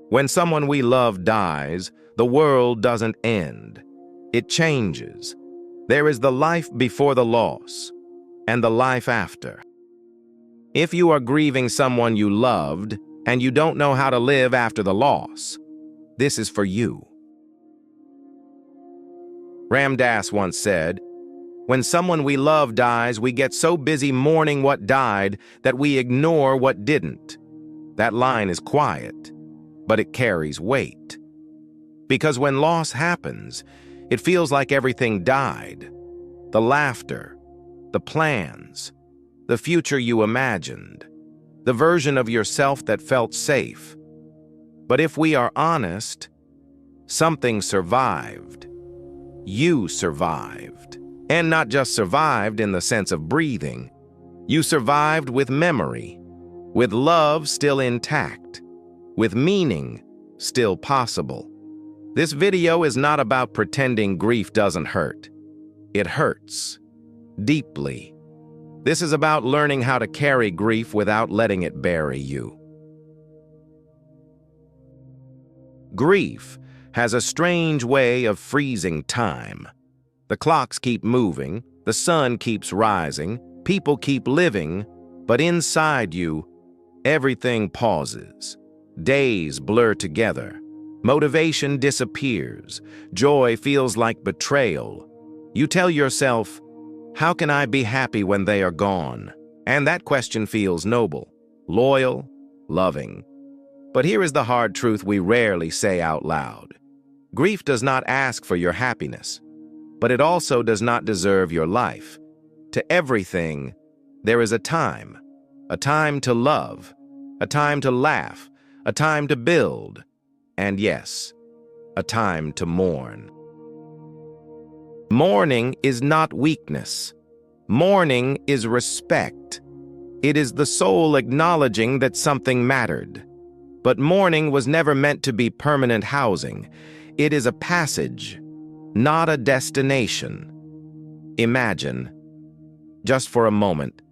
When someone we love dies, the world doesn't end. It changes. There is the life before the loss, and the life after. If you are grieving someone you loved, and you don't know how to live after the loss, this is for you. Ram Dass once said, "When someone we love dies, we get so busy mourning what died that we ignore what didn't." That line is quiet, but it carries weight. Because when loss happens, it feels like everything died. The laughter, the plans, the future you imagined, the version of yourself that felt safe. But if we are honest, something survived. You survived. And not just survived in the sense of breathing. You survived with memory, with love still intact, with meaning still possible. This video is not about pretending grief doesn't hurt. It hurts. Deeply. This is about learning how to carry grief without letting it bury you. Grief has a strange way of freezing time. The clocks keep moving, the sun keeps rising, people keep living, but inside you, everything pauses. Days blur together. Motivation disappears. Joy feels like betrayal. You tell yourself, "How can I be happy when they are gone?" And that question feels noble, loyal, loving. But here is the hard truth we rarely say out loud. Grief does not ask for your happiness, but it also does not deserve your life. To everything, there is a time to love, a time to laugh, a time to build, and yes, a time to mourn. Mourning is not weakness. Mourning is respect. It is the soul acknowledging that something mattered. But mourning was never meant to be permanent housing. It is a passage, not a destination. Imagine, just for a moment,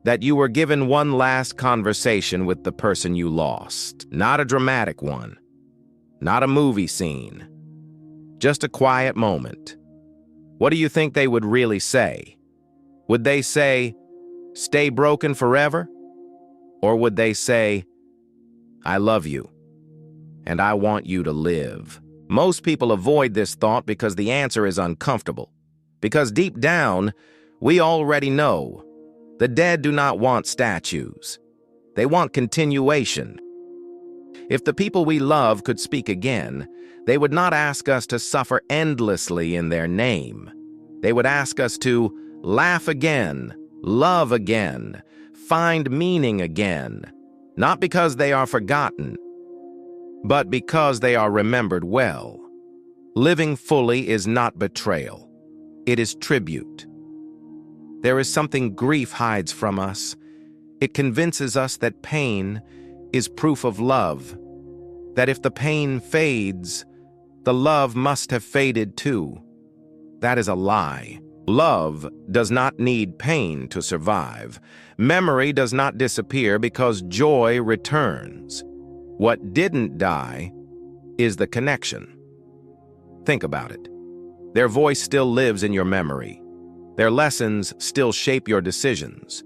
that you were given one last conversation with the person you lost. Not a dramatic one, not a movie scene, just a quiet moment. What do you think they would really say? Would they say, "Stay broken forever"? Or would they say, "I love you, and I want you to live"? Most people avoid this thought because the answer is uncomfortable. Because deep down, we already know. The dead do not want statues. They want continuation. If the people we love could speak again, they would not ask us to suffer endlessly in their name. They would ask us to laugh again, love again, find meaning again. Not because they are forgotten, but because they are remembered well. Living fully is not betrayal. It is tribute. There is something grief hides from us. It convinces us that pain is proof of love, that if the pain fades, the love must have faded too. That is a lie. Love does not need pain to survive. Memory does not disappear because joy returns. What didn't die is the connection. Think about it. Their voice still lives in your memory. Their lessons still shape your decisions.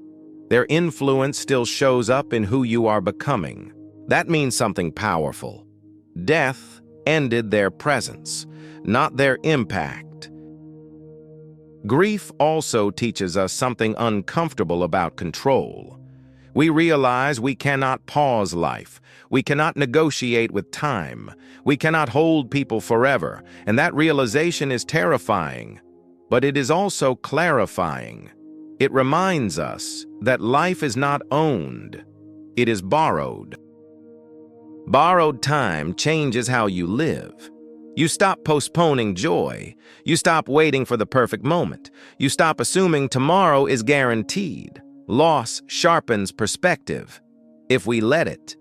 Their influence still shows up in who you are becoming. That means something powerful. Death ended their presence, not their impact. Grief also teaches us something uncomfortable about control. We realize we cannot pause life. We cannot negotiate with time. We cannot hold people forever, and that realization is terrifying. But it is also clarifying. It reminds us that life is not owned. It is borrowed. Borrowed time changes how you live. You stop postponing joy. You stop waiting for the perfect moment. You stop assuming tomorrow is guaranteed. Loss sharpens perspective, if we let it.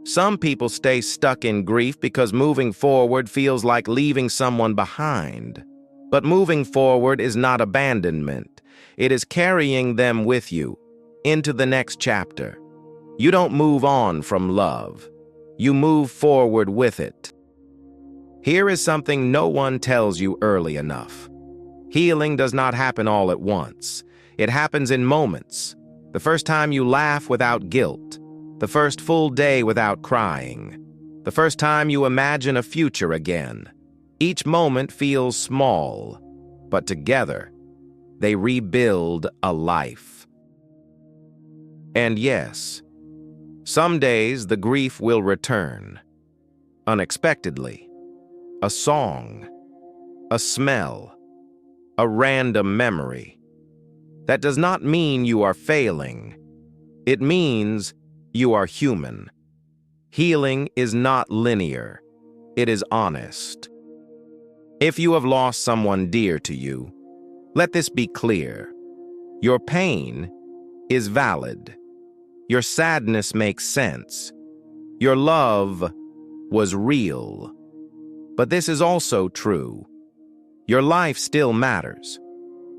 Some people stay stuck in grief because moving forward feels like leaving someone behind. But moving forward is not abandonment. It is carrying them with you into the next chapter. You don't move on from love. You move forward with it. Here is something no one tells you early enough. Healing does not happen all at once. It happens in moments. The first time you laugh without guilt. The first full day without crying. The first time you imagine a future again. Each moment feels small, but together, they rebuild a life. And yes, some days the grief will return. Unexpectedly. A song. A smell. A random memory. That does not mean you are failing. It means you are human. Healing is not linear. It is honest. If you have lost someone dear to you, let this be clear. Your pain is valid. Your sadness makes sense. Your love was real. But this is also true. Your life still matters.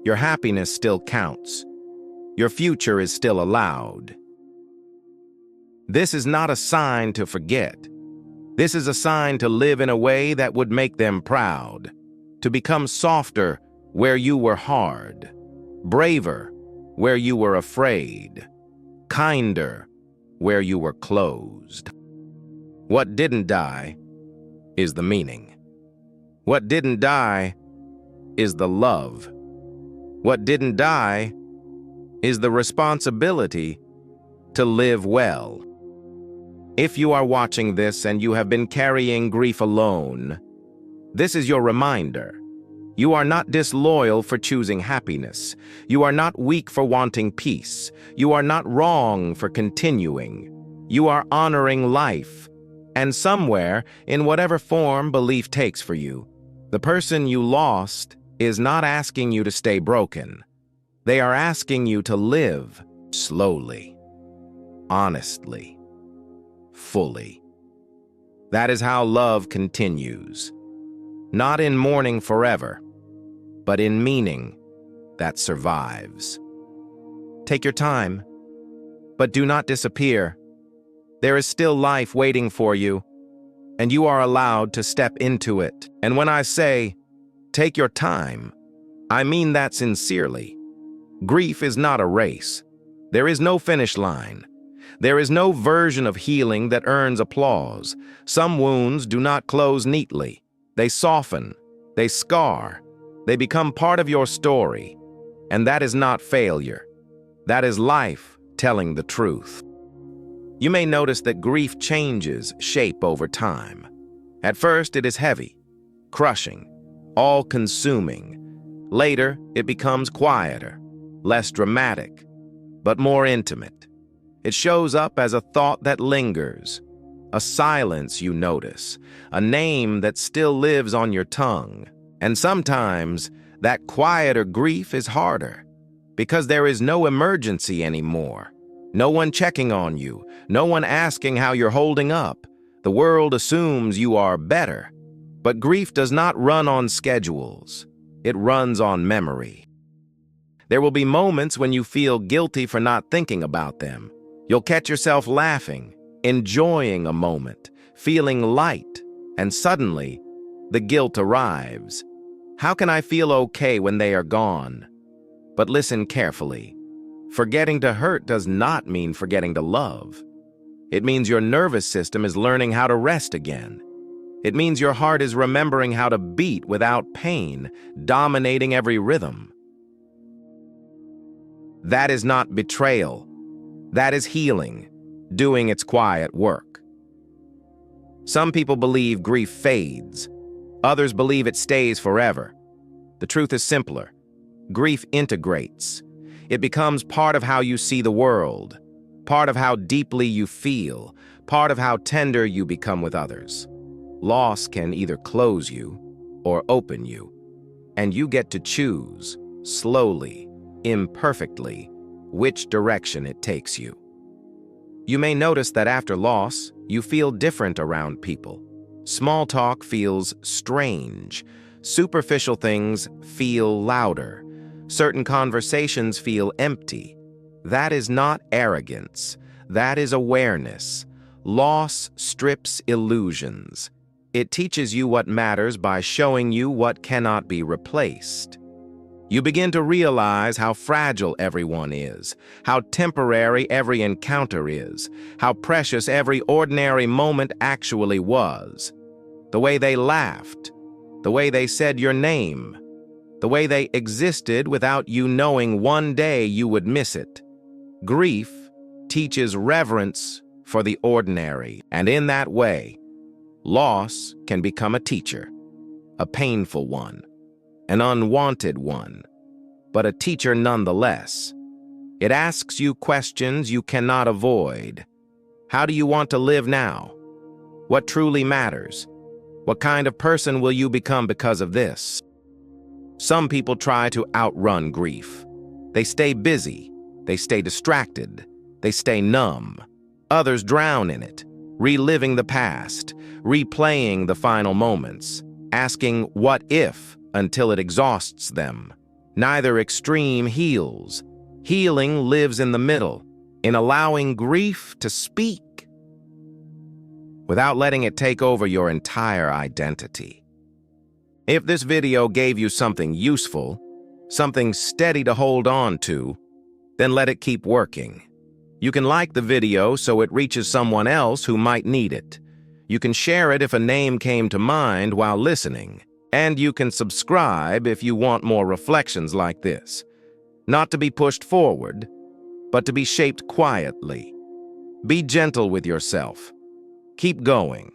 Your happiness still counts. Your future is still allowed. This is not a sign to forget. This is a sign to live in a way that would make them proud, to become softer where you were hard, braver where you were afraid, kinder where you were closed. What didn't die is the meaning. What didn't die is the love. What didn't die is the responsibility to live well. If you are watching this and you have been carrying grief alone, this is your reminder. You are not disloyal for choosing happiness. You are not weak for wanting peace. You are not wrong for continuing. You are honoring life. And somewhere, in whatever form belief takes for you, the person you lost is not asking you to stay broken. They are asking you to live slowly, honestly, fully. That is how love continues. Not in mourning forever, but in meaning that survives. Take your time, but do not disappear. There is still life waiting for you, and you are allowed to step into it. And when I say, take your time, I mean that sincerely. Grief is not a race. There is no finish line. There is no version of healing that earns applause. Some wounds do not close neatly. They soften. They scar. They become part of your story. And that is not failure. That is life telling the truth. You may notice that grief changes shape over time. At first, it is heavy, crushing, all-consuming. Later, it becomes quieter, less dramatic, but more intimate. It shows up as a thought that lingers, a silence you notice, a name that still lives on your tongue. And sometimes, that quieter grief is harder, because there is no emergency anymore. No one checking on you, no one asking how you're holding up. The world assumes you are better. But grief does not run on schedules. It runs on memory. There will be moments when you feel guilty for not thinking about them. You'll catch yourself laughing, enjoying a moment, feeling light, and suddenly, the guilt arrives. How can I feel okay when they are gone? But listen carefully. Forgetting to hurt does not mean forgetting to love. It means your nervous system is learning how to rest again. It means your heart is remembering how to beat without pain, dominating every rhythm. That is not betrayal. That is healing, doing its quiet work. Some people believe grief fades. Others believe it stays forever. The truth is simpler. Grief integrates. It becomes part of how you see the world, part of how deeply you feel, part of how tender you become with others. Loss can either close you or open you, and you get to choose, slowly, imperfectly, which direction it takes you. You may notice that after loss, you feel different around people. Small talk feels strange. Superficial things feel louder. Certain conversations feel empty. That is not arrogance. That is awareness. Loss strips illusions. It teaches you what matters by showing you what cannot be replaced. You begin to realize how fragile everyone is, how temporary every encounter is, how precious every ordinary moment actually was. The way they laughed, the way they said your name, the way they existed without you knowing one day you would miss it. Grief teaches reverence for the ordinary, and in that way, loss can become a teacher, a painful one, an unwanted one, but a teacher nonetheless. It asks you questions you cannot avoid. How do you want to live now? What truly matters? What kind of person will you become because of this? Some people try to outrun grief. They stay busy, they stay distracted, they stay numb. Others drown in it, reliving the past, replaying the final moments, asking what if until it exhausts them. Neither extreme heals. Healing lives in the middle, in allowing grief to speak without letting it take over your entire identity. If this video gave you something useful, something steady to hold on to, then let it keep working. You can like the video so it reaches someone else who might need it. You can share it if a name came to mind while listening. And you can subscribe if you want more reflections like this. Not to be pushed forward, but to be shaped quietly. Be gentle with yourself. Keep going.